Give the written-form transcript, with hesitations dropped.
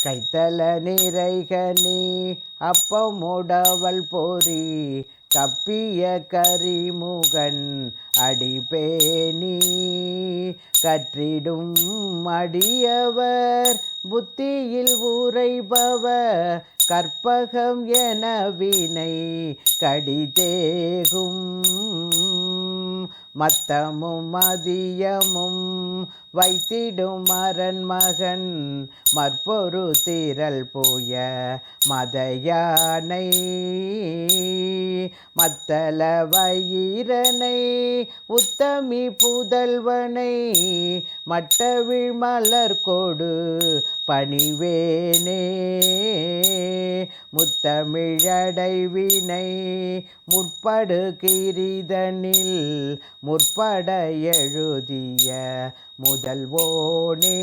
கைத்தல நிறைகனி அப்பமுடவல் பொறி கப்பிய கரிமுகன் அடிபேணி கற்றிடும் அடியவர் புத்தியில் உரைபவர் கற்பகம் என வினை கடிதேகும் மத்தமும் மதியமும் வைத்திடும் அரண்மகன் மற்பொரு திரள் போய மதயானை மத்தள வயிரனை உத்தமி புதல்வனை மட்டவிழ் மலர் கொடு பணிவேனே முத்தமிழடைவினை முற்படு கிரிதனில் முற்பட எழுதிய முதல்வோனே.